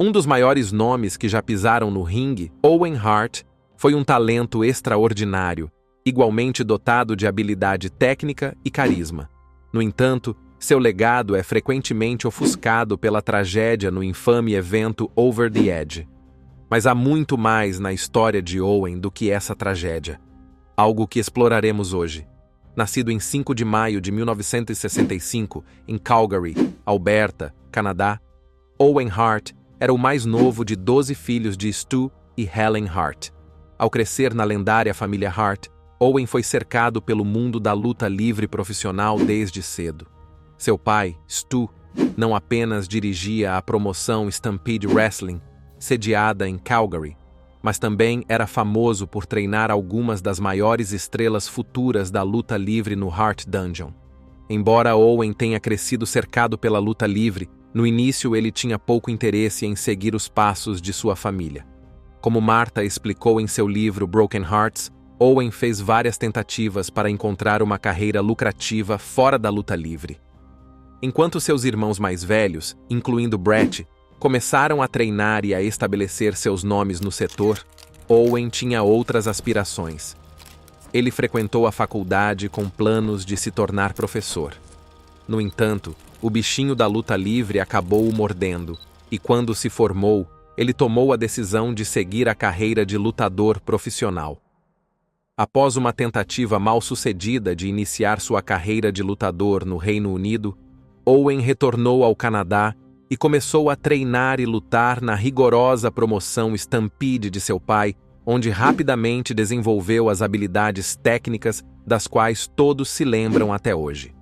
Um dos maiores nomes que já pisaram no ringue, Owen Hart, foi um talento extraordinário, igualmente dotado de habilidade técnica e carisma. No entanto, seu legado é frequentemente ofuscado pela tragédia no infame evento Over the Edge. Mas há muito mais na história de Owen do que essa tragédia, algo que exploraremos hoje. Nascido em 5 de maio de 1965, em Calgary, Alberta, Canadá, Owen Hart era o mais novo de 12 filhos de Stu e Helen Hart. Ao crescer na lendária família Hart, Owen foi cercado pelo mundo da luta livre profissional desde cedo. Seu pai, Stu, não apenas dirigia a promoção Stampede Wrestling, sediada em Calgary, mas também era famoso por treinar algumas das maiores estrelas futuras da luta livre no Hart Dungeon. Embora Owen tenha crescido cercado pela luta livre, no início ele tinha pouco interesse em seguir os passos de sua família. Como Martha explicou em seu livro Broken Hearts, Owen fez várias tentativas para encontrar uma carreira lucrativa fora da luta livre. Enquanto seus irmãos mais velhos, incluindo Brett, começaram a treinar e a estabelecer seus nomes no setor, Owen tinha outras aspirações. Ele frequentou a faculdade com planos de se tornar professor. No entanto, o bichinho da luta livre acabou o mordendo, e quando se formou, ele tomou a decisão de seguir a carreira de lutador profissional. Após uma tentativa mal-sucedida de iniciar sua carreira de lutador no Reino Unido, Owen retornou ao Canadá e começou a treinar e lutar na rigorosa promoção Stampede de seu pai, onde rapidamente desenvolveu as habilidades técnicas das quais todos se lembram até hoje.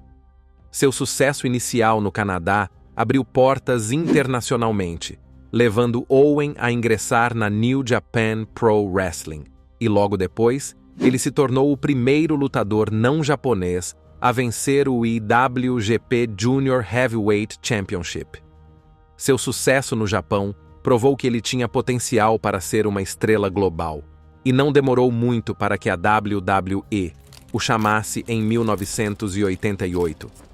Seu sucesso inicial no Canadá abriu portas internacionalmente, levando Owen a ingressar na New Japan Pro Wrestling, e logo depois, ele se tornou o primeiro lutador não japonês a vencer o IWGP Junior Heavyweight Championship. Seu sucesso no Japão provou que ele tinha potencial para ser uma estrela global, e não demorou muito para que a WWE o chamasse em 1988.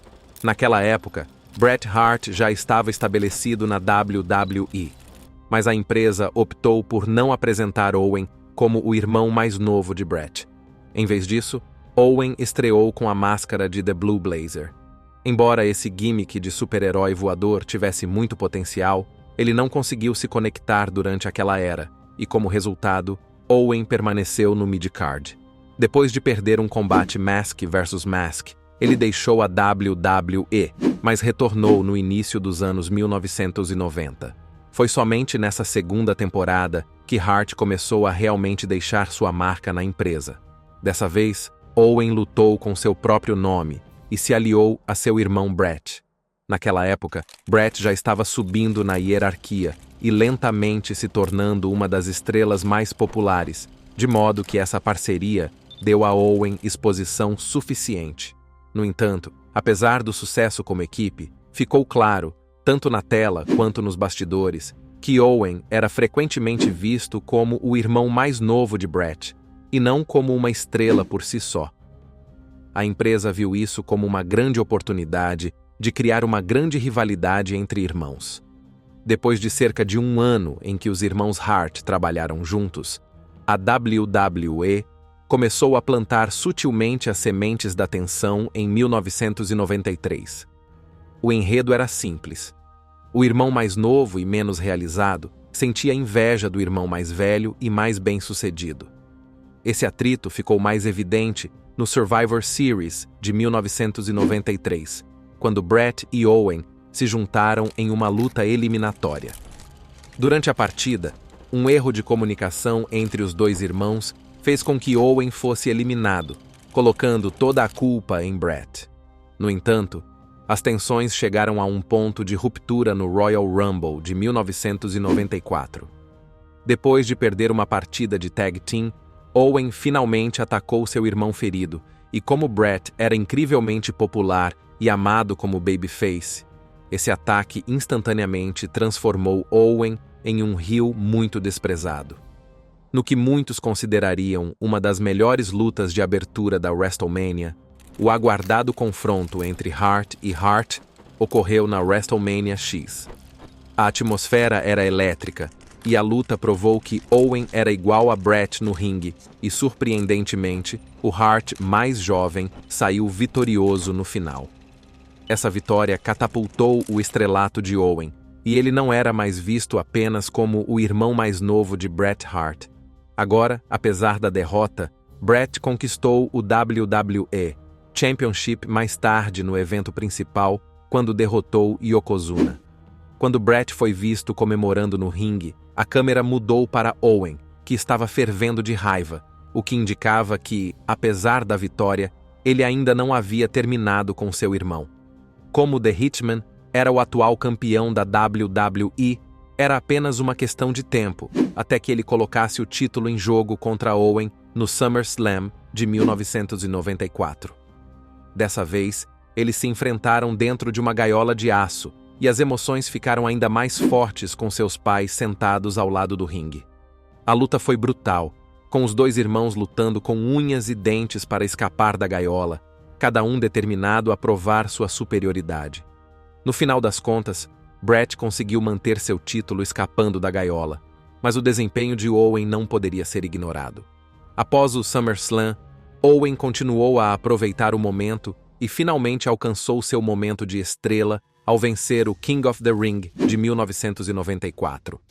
Naquela época, Bret Hart já estava estabelecido na WWE, mas a empresa optou por não apresentar Owen como o irmão mais novo de Bret. Em vez disso, Owen estreou com a máscara de The Blue Blazer. Embora esse gimmick de super-herói voador tivesse muito potencial, ele não conseguiu se conectar durante aquela era, e como resultado, Owen permaneceu no mid-card. Depois de perder um combate Mask vs Mask, ele deixou a WWE, mas retornou no início dos anos 1990. Foi somente nessa segunda temporada que Hart começou a realmente deixar sua marca na empresa. Dessa vez, Owen lutou com seu próprio nome e se aliou a seu irmão Bret. Naquela época, Bret já estava subindo na hierarquia e lentamente se tornando uma das estrelas mais populares, de modo que essa parceria deu a Owen exposição suficiente. No entanto, apesar do sucesso como equipe, ficou claro, tanto na tela quanto nos bastidores, que Owen era frequentemente visto como o irmão mais novo de Bret, e não como uma estrela por si só. A empresa viu isso como uma grande oportunidade de criar uma grande rivalidade entre irmãos. Depois de cerca de 1 ano em que os irmãos Hart trabalharam juntos, a WWE começou a plantar sutilmente as sementes da tensão em 1993. O enredo era simples. O irmão mais novo e menos realizado sentia inveja do irmão mais velho e mais bem-sucedido. Esse atrito ficou mais evidente no Survivor Series de 1993, quando Bret e Owen se juntaram em uma luta eliminatória. Durante a partida, um erro de comunicação entre os dois irmãos fez com que Owen fosse eliminado, colocando toda a culpa em Bret. No entanto, as tensões chegaram a um ponto de ruptura no Royal Rumble de 1994. Depois de perder uma partida de tag team, Owen finalmente atacou seu irmão ferido, e como Bret era incrivelmente popular e amado como babyface, esse ataque instantaneamente transformou Owen em um heel muito desprezado. No que muitos considerariam uma das melhores lutas de abertura da WrestleMania, o aguardado confronto entre Hart e Hart ocorreu na WrestleMania X. A atmosfera era elétrica, e a luta provou que Owen era igual a Bret no ringue, e surpreendentemente, o Hart mais jovem saiu vitorioso no final. Essa vitória catapultou o estrelato de Owen, e ele não era mais visto apenas como o irmão mais novo de Bret Hart. Agora, apesar da derrota, Bret conquistou o WWE Championship mais tarde no evento principal, quando derrotou Yokozuna. Quando Bret foi visto comemorando no ringue, a câmera mudou para Owen, que estava fervendo de raiva, o que indicava que, apesar da vitória, ele ainda não havia terminado com seu irmão. Como The Hitman era o atual campeão da WWE, era apenas uma questão de tempo, até que ele colocasse o título em jogo contra Owen no SummerSlam de 1994. Dessa vez, eles se enfrentaram dentro de uma gaiola de aço, e as emoções ficaram ainda mais fortes com seus pais sentados ao lado do ringue. A luta foi brutal, com os dois irmãos lutando com unhas e dentes para escapar da gaiola, cada um determinado a provar sua superioridade. No final das contas, Bret conseguiu manter seu título escapando da gaiola, mas o desempenho de Owen não poderia ser ignorado. Após o SummerSlam, Owen continuou a aproveitar o momento e finalmente alcançou seu momento de estrela ao vencer o King of the Ring de 1994.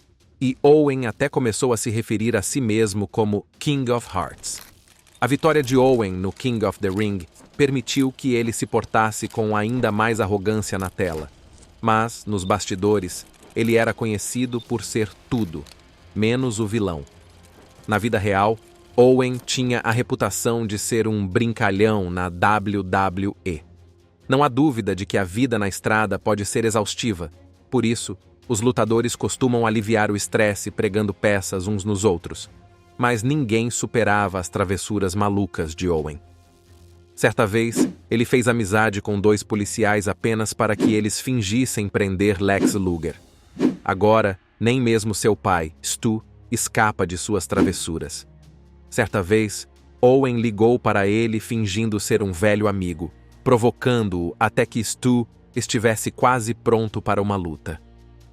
E Owen até começou a se referir a si mesmo como King of Hearts. A vitória de Owen no King of the Ring permitiu que ele se portasse com ainda mais arrogância na tela. Mas, nos bastidores, ele era conhecido por ser tudo, menos o vilão. Na vida real, Owen tinha a reputação de ser um brincalhão na WWE. Não há dúvida de que a vida na estrada pode ser exaustiva. Por isso, os lutadores costumam aliviar o estresse pregando peças uns nos outros. Mas ninguém superava as travessuras malucas de Owen. Certa vez, ele fez amizade com dois policiais apenas para que eles fingissem prender Lex Luger. Agora, nem mesmo seu pai, Stu, escapa de suas travessuras. Certa vez, Owen ligou para ele fingindo ser um velho amigo, provocando-o até que Stu estivesse quase pronto para uma luta.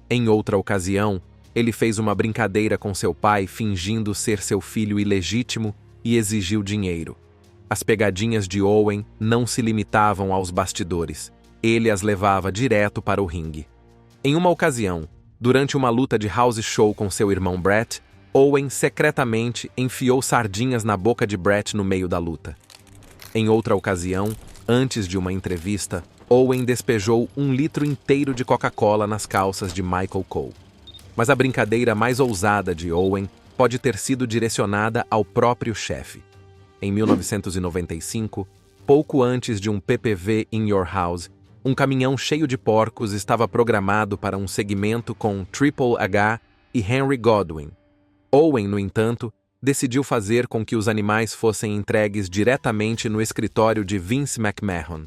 Em outra ocasião, ele fez uma brincadeira com seu pai fingindo ser seu filho ilegítimo e exigiu dinheiro. As pegadinhas de Owen não se limitavam aos bastidores. Ele as levava direto para o ringue. Em uma ocasião, durante uma luta de house show com seu irmão Bret, Owen secretamente enfiou sardinhas na boca de Bret no meio da luta. Em outra ocasião, antes de uma entrevista, Owen despejou 1 litro inteiro de Coca-Cola nas calças de Michael Cole. Mas a brincadeira mais ousada de Owen pode ter sido direcionada ao próprio chefe. Em 1995, pouco antes de um PPV In Your House, um caminhão cheio de porcos estava programado para um segmento com Triple H e Henry Godwinn. Owen, no entanto, decidiu fazer com que os animais fossem entregues diretamente no escritório de Vince McMahon.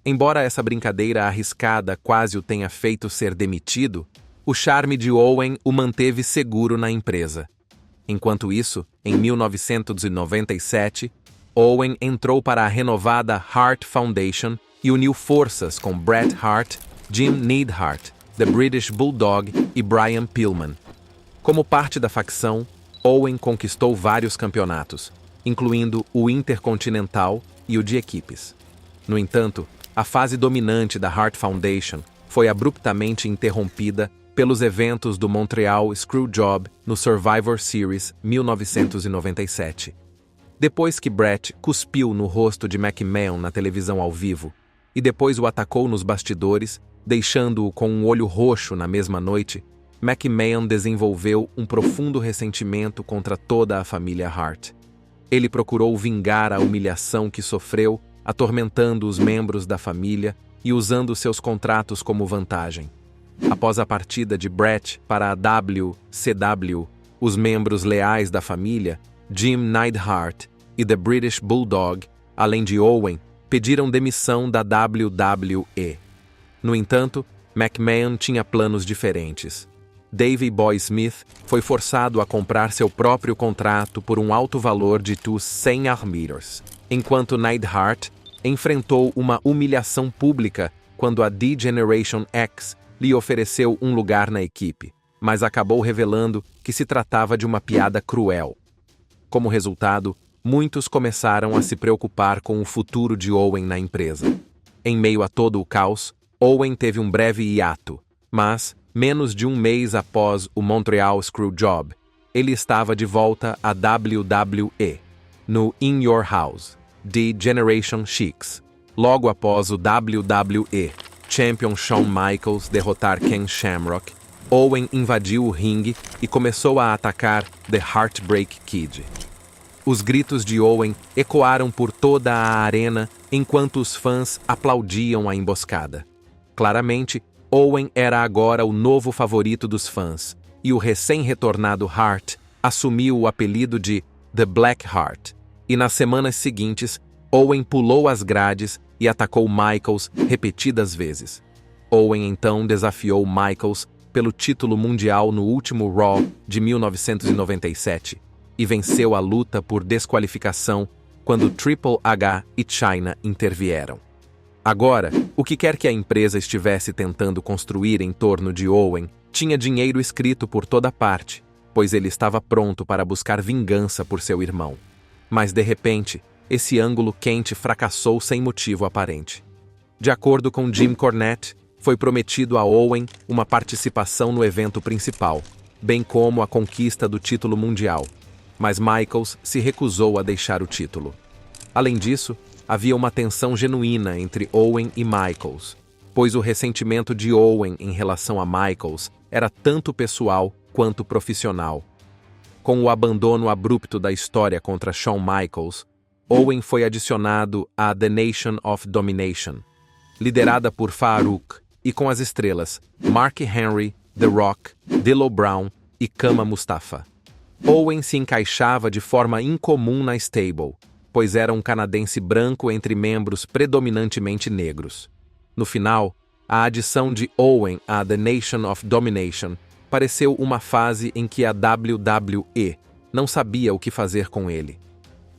Embora essa brincadeira arriscada quase o tenha feito ser demitido, o charme de Owen o manteve seguro na empresa. Enquanto isso, em 1997, Owen entrou para a renovada Hart Foundation e uniu forças com Bret Hart, Jim Neidhart, The British Bulldog e Brian Pillman. Como parte da facção, Owen conquistou vários campeonatos, incluindo o Intercontinental e o de equipes. No entanto, a fase dominante da Hart Foundation foi abruptamente interrompida pelos eventos do Montreal Screwjob no Survivor Series 1997. Depois que Bret cuspiu no rosto de McMahon na televisão ao vivo, e depois o atacou nos bastidores, deixando-o com um olho roxo na mesma noite, McMahon desenvolveu um profundo ressentimento contra toda a família Hart. Ele procurou vingar a humilhação que sofreu, atormentando os membros da família e usando seus contratos como vantagem. Após a partida de Bret para a WCW, os membros leais da família, Jim Neidhart e The British Bulldog, além de Owen, pediram demissão da WWE. No entanto, McMahon tinha planos diferentes. Davey Boy Smith foi forçado a comprar seu próprio contrato por um alto valor de 100 armilhas, enquanto Neidhart enfrentou uma humilhação pública quando a D-Generation X lhe ofereceu um lugar na equipe, mas acabou revelando que se tratava de uma piada cruel. Como resultado, muitos começaram a se preocupar com o futuro de Owen na empresa. Em meio a todo o caos, Owen teve um breve hiato, mas, menos de um mês após o Montreal Screwjob, ele estava de volta à WWE, no In Your House, de Generation X, logo após o WWE Champion Shawn Michaels derrotar Ken Shamrock. Owen invadiu o ringue e começou a atacar The Heartbreak Kid. Os gritos de Owen ecoaram por toda a arena enquanto os fãs aplaudiam a emboscada. Claramente, Owen era agora o novo favorito dos fãs, e o recém-retornado Hart assumiu o apelido de The Black Heart. E nas semanas seguintes, Owen pulou as grades e atacou Michaels repetidas vezes. Owen então desafiou Michaels pelo título mundial no último Raw de 1997 e venceu a luta por desqualificação quando Triple H e Chyna intervieram. Agora, o que quer que a empresa estivesse tentando construir em torno de Owen tinha dinheiro escrito por toda parte, pois ele estava pronto para buscar vingança por seu irmão. Mas, de repente, esse ângulo quente fracassou sem motivo aparente. De acordo com Jim Cornette, foi prometido a Owen uma participação no evento principal, bem como a conquista do título mundial, mas Michaels se recusou a deixar o título. Além disso, havia uma tensão genuína entre Owen e Michaels, pois o ressentimento de Owen em relação a Michaels era tanto pessoal quanto profissional. Com o abandono abrupto da história contra Shawn Michaels, Owen foi adicionado à The Nation of Domination, liderada por Farouk, e com as estrelas Mark Henry, The Rock, D'Lo Brown e Kama Mustafa. Owen se encaixava de forma incomum na stable, pois era um canadense branco entre membros predominantemente negros. No final, a adição de Owen à The Nation of Domination pareceu uma fase em que a WWE não sabia o que fazer com ele.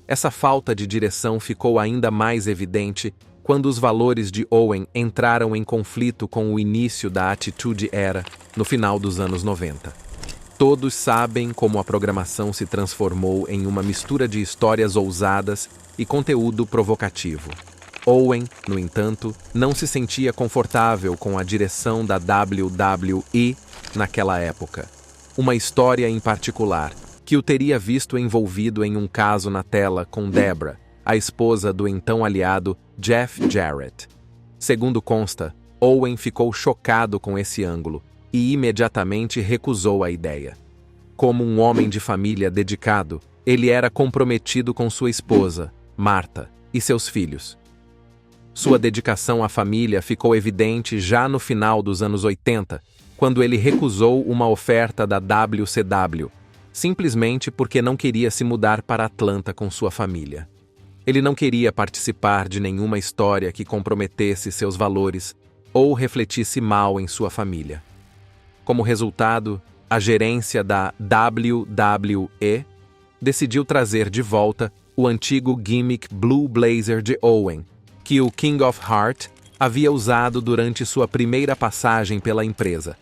Essa falta de direção ficou ainda mais evidente quando os valores de Owen entraram em conflito com o início da Attitude Era no final dos anos 90. Todos sabem como a programação se transformou em uma mistura de histórias ousadas e conteúdo provocativo. Owen, no entanto, não se sentia confortável com a direção da WWE naquela época. Uma história em particular, que o teria visto envolvido em um caso na tela com Debra, a esposa do então aliado Jeff Jarrett. Segundo consta, Owen ficou chocado com esse ângulo e imediatamente recusou a ideia. Como um homem de família dedicado, ele era comprometido com sua esposa, Martha, e seus filhos. Sua dedicação à família ficou evidente já no final dos anos 80, quando ele recusou uma oferta da WCW, simplesmente porque não queria se mudar para Atlanta com sua família. Ele não queria participar de nenhuma história que comprometesse seus valores ou refletisse mal em sua família. Como resultado, a gerência da WWE decidiu trazer de volta o antigo gimmick Blue Blazer de Owen, que o King of Heart havia usado durante sua primeira passagem pela empresa.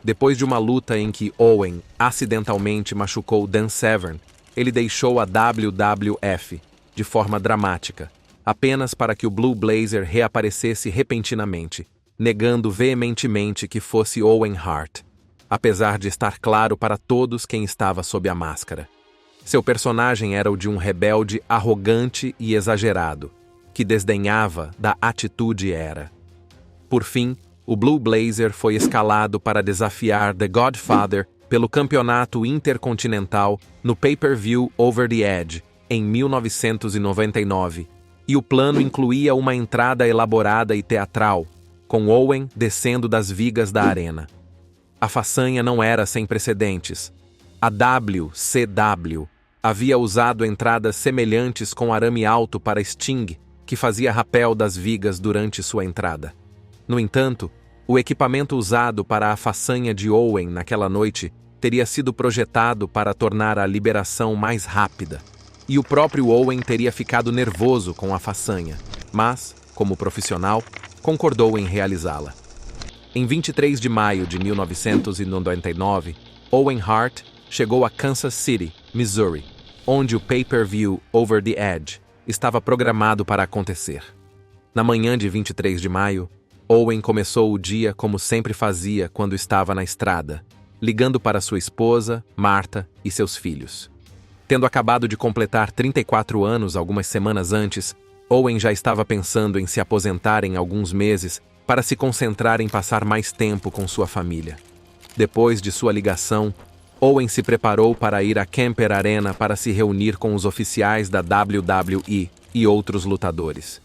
Depois de uma luta em que Owen acidentalmente machucou Dan Severn, ele deixou a WWF de forma dramática, apenas para que o Blue Blazer reaparecesse repentinamente, negando veementemente que fosse Owen Hart, apesar de estar claro para todos quem estava sob a máscara. Seu personagem era o de um rebelde arrogante e exagerado, que desdenhava da Attitude Era. Por fim, o Blue Blazer foi escalado para desafiar The Godfather pelo campeonato intercontinental no pay-per-view Over the Edge, em 1999, e o plano incluía uma entrada elaborada e teatral, com Owen descendo das vigas da arena. A façanha não era sem precedentes. A WCW havia usado entradas semelhantes com arame alto para Sting, que fazia rapel das vigas durante sua entrada. No entanto, o equipamento usado para a façanha de Owen naquela noite teria sido projetado para tornar a liberação mais rápida, e o próprio Owen teria ficado nervoso com a façanha, mas, como profissional, concordou em realizá-la. Em 23 de maio de 1999, Owen Hart chegou a Kansas City, Missouri, onde o pay-per-view Over the Edge estava programado para acontecer. Na manhã de 23 de maio, Owen começou o dia como sempre fazia quando estava na estrada, ligando para sua esposa, Martha, e seus filhos. Tendo acabado de completar 34 anos algumas semanas antes, Owen já estava pensando em se aposentar em alguns meses para se concentrar em passar mais tempo com sua família. Depois de sua ligação, Owen se preparou para ir à Kemper Arena para se reunir com os oficiais da WWE e outros lutadores.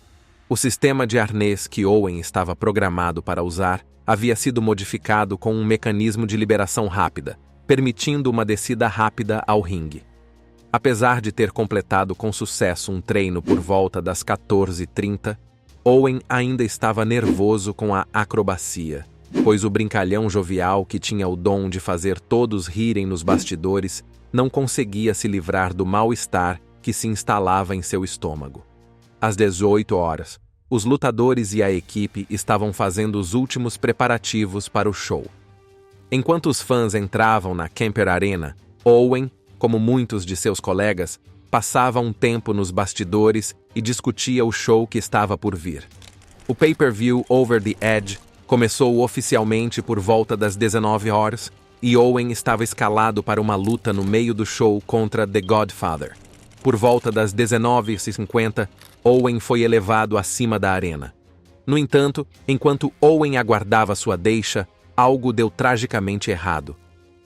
O sistema de arnês que Owen estava programado para usar havia sido modificado com um mecanismo de liberação rápida, permitindo uma descida rápida ao ringue. Apesar de ter completado com sucesso um treino por volta das 14h30, Owen ainda estava nervoso com a acrobacia, pois o brincalhão jovial que tinha o dom de fazer todos rirem nos bastidores não conseguia se livrar do mal-estar que se instalava em seu estômago. Às 18 horas, os lutadores e a equipe estavam fazendo os últimos preparativos para o show. Enquanto os fãs entravam na Kemper Arena, Owen, como muitos de seus colegas, passava um tempo nos bastidores e discutia o show que estava por vir. O pay-per-view Over the Edge começou oficialmente por volta das 19 horas e Owen estava escalado para uma luta no meio do show contra The Godfather. Por volta das 19h50, Owen foi elevado acima da arena. No entanto, enquanto Owen aguardava sua deixa, algo deu tragicamente errado.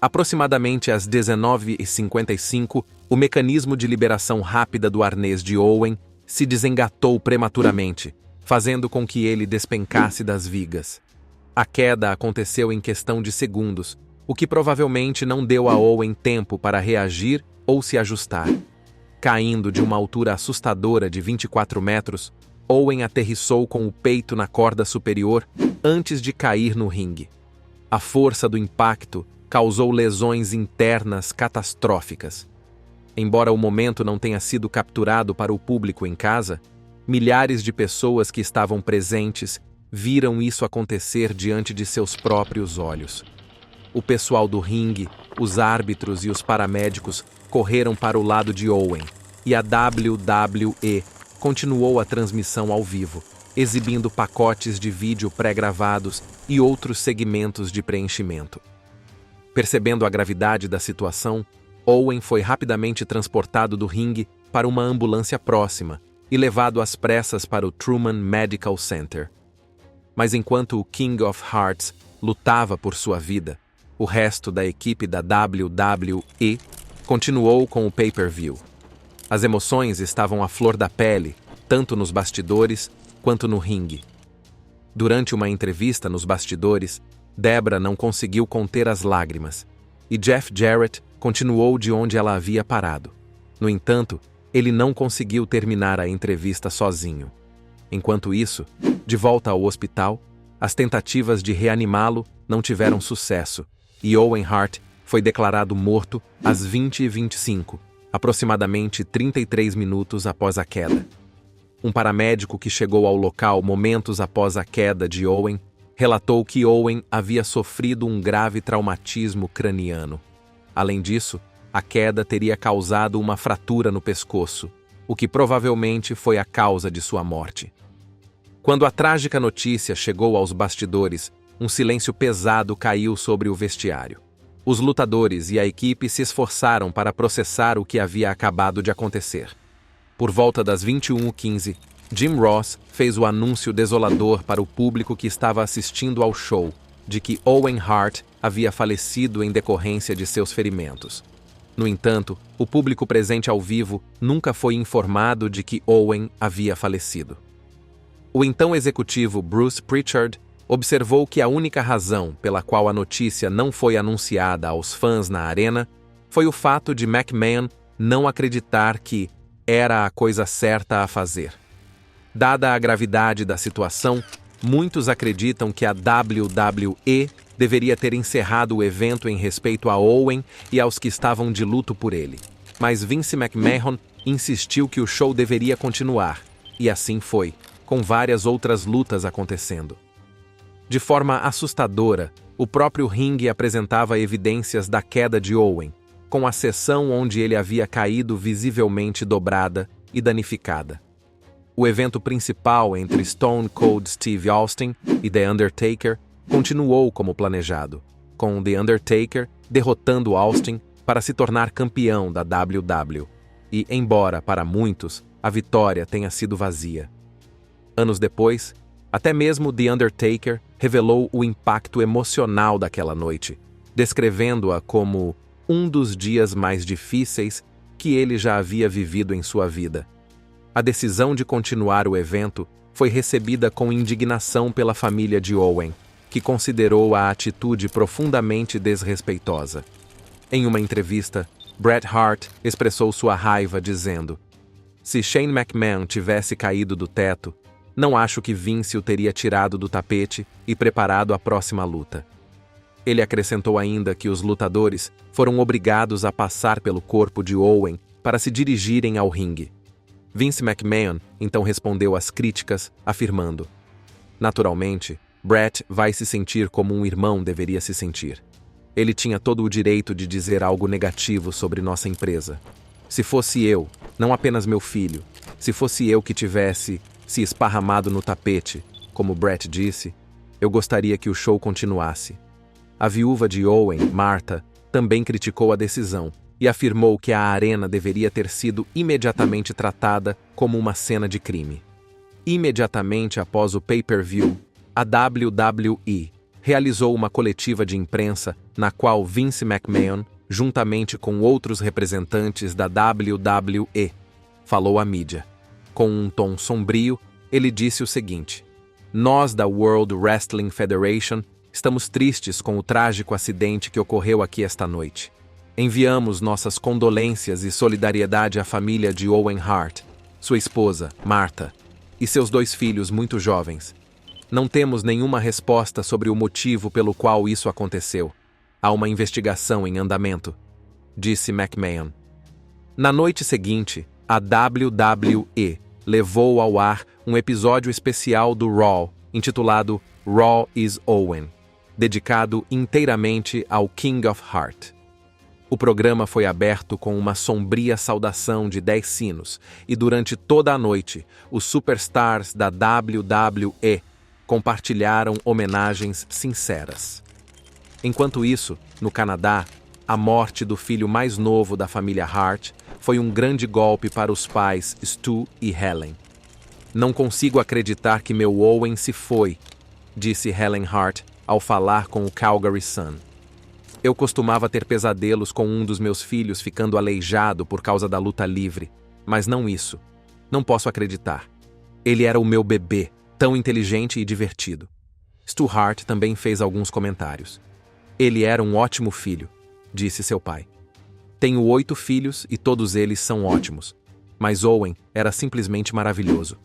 Aproximadamente às 19h55, o mecanismo de liberação rápida do arnês de Owen se desengatou prematuramente, fazendo com que ele despencasse das vigas. A queda aconteceu em questão de segundos, o que provavelmente não deu a Owen tempo para reagir ou se ajustar. Caindo de uma altura assustadora de 24 metros, Owen aterrissou com o peito na corda superior antes de cair no ringue. A força do impacto causou lesões internas catastróficas. Embora o momento não tenha sido capturado para o público em casa, milhares de pessoas que estavam presentes viram isso acontecer diante de seus próprios olhos. O pessoal do ringue, os árbitros e os paramédicos correram para o lado de Owen, e a WWE continuou a transmissão ao vivo, exibindo pacotes de vídeo pré-gravados e outros segmentos de preenchimento. Percebendo a gravidade da situação, Owen foi rapidamente transportado do ringue para uma ambulância próxima e levado às pressas para o Truman Medical Center. Mas enquanto o King of Hearts lutava por sua vida, o resto da equipe da WWE continuou com o pay-per-view. As emoções estavam à flor da pele, tanto nos bastidores quanto no ringue. Durante uma entrevista nos bastidores, Debra não conseguiu conter as lágrimas, e Jeff Jarrett continuou de onde ela havia parado. No entanto, ele não conseguiu terminar a entrevista sozinho. Enquanto isso, de volta ao hospital, as tentativas de reanimá-lo não tiveram sucesso, e Owen Hart foi declarado morto às 20h25, aproximadamente 33 minutos após a queda. Um paramédico que chegou ao local momentos após a queda de Owen relatou que Owen havia sofrido um grave traumatismo craniano. Além disso, a queda teria causado uma fratura no pescoço, o que provavelmente foi a causa de sua morte. Quando a trágica notícia chegou aos bastidores, um silêncio pesado caiu sobre o vestiário. Os lutadores e a equipe se esforçaram para processar o que havia acabado de acontecer. Por volta das 21h15, Jim Ross fez o anúncio desolador para o público que estava assistindo ao show de que Owen Hart havia falecido em decorrência de seus ferimentos. No entanto, o público presente ao vivo nunca foi informado de que Owen havia falecido. O então executivo Bruce Pritchard observou que a única razão pela qual a notícia não foi anunciada aos fãs na arena foi o fato de McMahon não acreditar que era a coisa certa a fazer. Dada a gravidade da situação, muitos acreditam que a WWE deveria ter encerrado o evento em respeito a Owen e aos que estavam de luto por ele. Mas Vince McMahon insistiu que o show deveria continuar, e assim foi, com várias outras lutas acontecendo. De forma assustadora, o próprio ringue apresentava evidências da queda de Owen, com a seção onde ele havia caído visivelmente dobrada e danificada. O evento principal entre Stone Cold Steve Austin e The Undertaker continuou como planejado, com The Undertaker derrotando Austin para se tornar campeão da WWE, e, embora, para muitos, a vitória tenha sido vazia. Anos depois, até mesmo The Undertaker revelou o impacto emocional daquela noite, descrevendo-a como um dos dias mais difíceis que ele já havia vivido em sua vida. A decisão de continuar o evento foi recebida com indignação pela família de Owen, que considerou a atitude profundamente desrespeitosa. Em uma entrevista, Bret Hart expressou sua raiva dizendo: "Se Shane McMahon tivesse caído do teto, não acho que Vince o teria tirado do tapete e preparado a próxima luta." Ele acrescentou ainda que os lutadores foram obrigados a passar pelo corpo de Owen para se dirigirem ao ringue. Vince McMahon então respondeu às críticas, afirmando: "Naturalmente, Bret vai se sentir como um irmão deveria se sentir. Ele tinha todo o direito de dizer algo negativo sobre nossa empresa. Se fosse eu, não apenas meu filho, se fosse eu que tivesse se esparramado no tapete, como Bret disse, eu gostaria que o show continuasse." A viúva de Owen, Martha, também criticou a decisão e afirmou que a arena deveria ter sido imediatamente tratada como uma cena de crime. Imediatamente após o pay-per-view, a WWE realizou uma coletiva de imprensa na qual Vince McMahon, juntamente com outros representantes da WWE, falou à mídia. Com um tom sombrio, ele disse o seguinte: "Nós da World Wrestling Federation estamos tristes com o trágico acidente que ocorreu aqui esta noite. Enviamos nossas condolências e solidariedade à família de Owen Hart, sua esposa, Martha, e seus 2 filhos muito jovens. Não temos nenhuma resposta sobre o motivo pelo qual isso aconteceu. Há uma investigação em andamento", disse McMahon. Na noite seguinte, a WWE levou ao ar um episódio especial do Raw, intitulado Raw is Owen, dedicado inteiramente ao King of Heart. O programa foi aberto com uma sombria saudação de 10 sinos, e durante toda a noite, os superstars da WWE compartilharam homenagens sinceras. Enquanto isso, no Canadá, a morte do filho mais novo da família Hart foi um grande golpe para os pais Stu e Helen. "Não consigo acreditar que meu Owen se foi", disse Helen Hart ao falar com o Calgary Sun. "Eu costumava ter pesadelos com um dos meus filhos ficando aleijado por causa da luta livre, mas não isso. Não posso acreditar. Ele era o meu bebê, tão inteligente e divertido." Stu Hart também fez alguns comentários. "Ele era um ótimo filho", disse seu pai. "Tenho 8 filhos e todos eles são ótimos, mas Owen era simplesmente maravilhoso."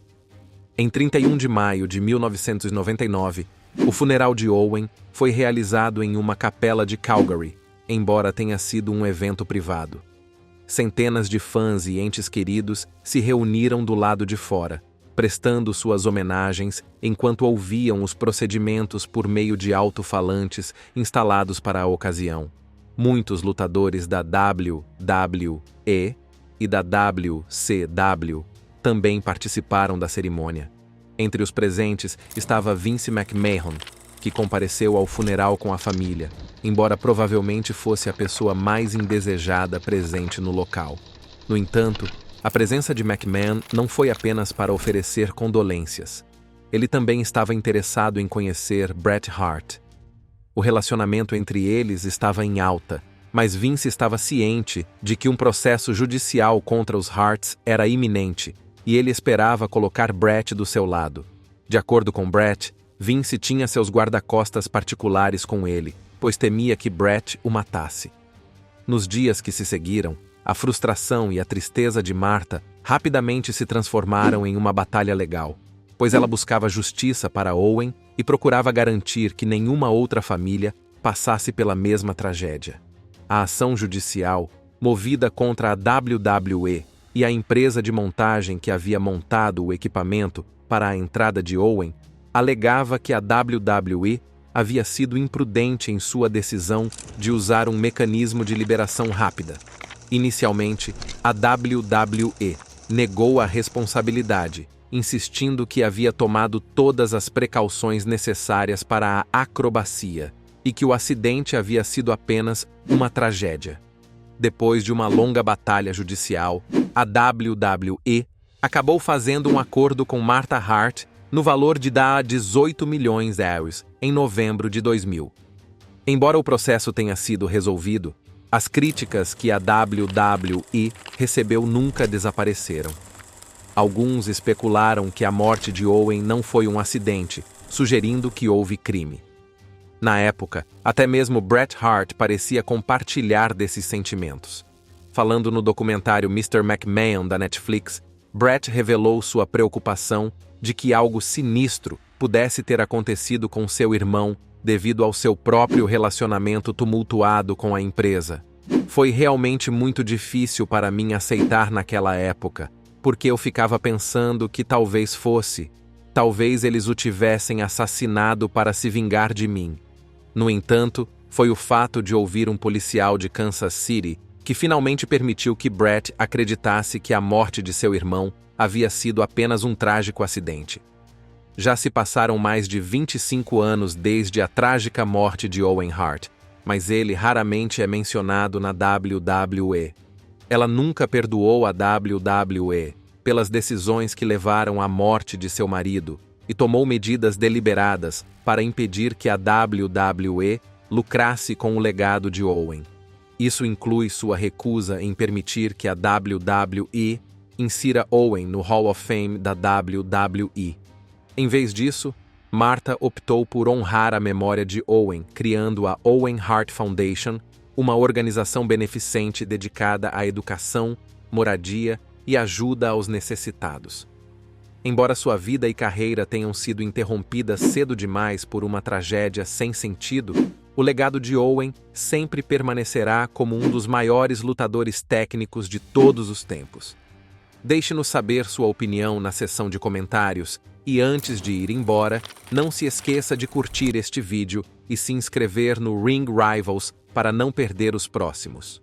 Em 31 de maio de 1999, o funeral de Owen foi realizado em uma capela de Calgary, embora tenha sido um evento privado. Centenas de fãs e entes queridos se reuniram do lado de fora, prestando suas homenagens enquanto ouviam os procedimentos por meio de alto-falantes instalados para a ocasião. Muitos lutadores da WWE e da WCW também participaram da cerimônia. Entre os presentes estava Vince McMahon, que compareceu ao funeral com a família, embora provavelmente fosse a pessoa mais indesejada presente no local. No entanto, a presença de McMahon não foi apenas para oferecer condolências. Ele também estava interessado em conhecer Bret Hart. O relacionamento entre eles estava em alta, mas Vince estava ciente de que um processo judicial contra os Harts era iminente, e ele esperava colocar Bret do seu lado. De acordo com Bret, Vince tinha seus guarda-costas particulares com ele, pois temia que Bret o matasse. Nos dias que se seguiram, a frustração e a tristeza de Martha rapidamente se transformaram em uma batalha legal, pois ela buscava justiça para Owen e procurava garantir que nenhuma outra família passasse pela mesma tragédia. A ação judicial, movida contra a WWE e a empresa de montagem que havia montado o equipamento para a entrada de Owen, alegava que a WWE havia sido imprudente em sua decisão de usar um mecanismo de liberação rápida. Inicialmente, a WWE negou a responsabilidade, insistindo que havia tomado todas as precauções necessárias para a acrobacia e que o acidente havia sido apenas uma tragédia. Depois de uma longa batalha judicial, a WWE acabou fazendo um acordo com Martha Hart no valor de $18 milhões em novembro de 2000. Embora o processo tenha sido resolvido, as críticas que a WWE recebeu nunca desapareceram. Alguns especularam que a morte de Owen não foi um acidente, sugerindo que houve crime. Na época, até mesmo Bret Hart parecia compartilhar desses sentimentos. Falando no documentário Mr. McMahon da Netflix, Bret revelou sua preocupação de que algo sinistro pudesse ter acontecido com seu irmão devido ao seu próprio relacionamento tumultuado com a empresa. Foi realmente muito difícil para mim aceitar naquela época, porque eu ficava pensando que talvez eles o tivessem assassinado para se vingar de mim. No entanto, foi o fato de ouvir um policial de Kansas City que finalmente permitiu que Bret acreditasse que a morte de seu irmão havia sido apenas um trágico acidente. Já se passaram mais de 25 anos desde a trágica morte de Owen Hart, mas ele raramente é mencionado na WWE. Ela nunca perdoou a WWE pelas decisões que levaram à morte de seu marido e tomou medidas deliberadas para impedir que a WWE lucrasse com o legado de Owen. Isso inclui sua recusa em permitir que a WWE insira Owen no Hall of Fame da WWE. Em vez disso, Martha optou por honrar a memória de Owen, criando a Owen Hart Foundation, uma organização beneficente dedicada à educação, moradia e ajuda aos necessitados. Embora sua vida e carreira tenham sido interrompidas cedo demais por uma tragédia sem sentido, o legado de Owen sempre permanecerá como um dos maiores lutadores técnicos de todos os tempos. Deixe-nos saber sua opinião na seção de comentários e antes de ir embora, não se esqueça de curtir este vídeo e se inscrever no Ring Rivals para não perder os próximos.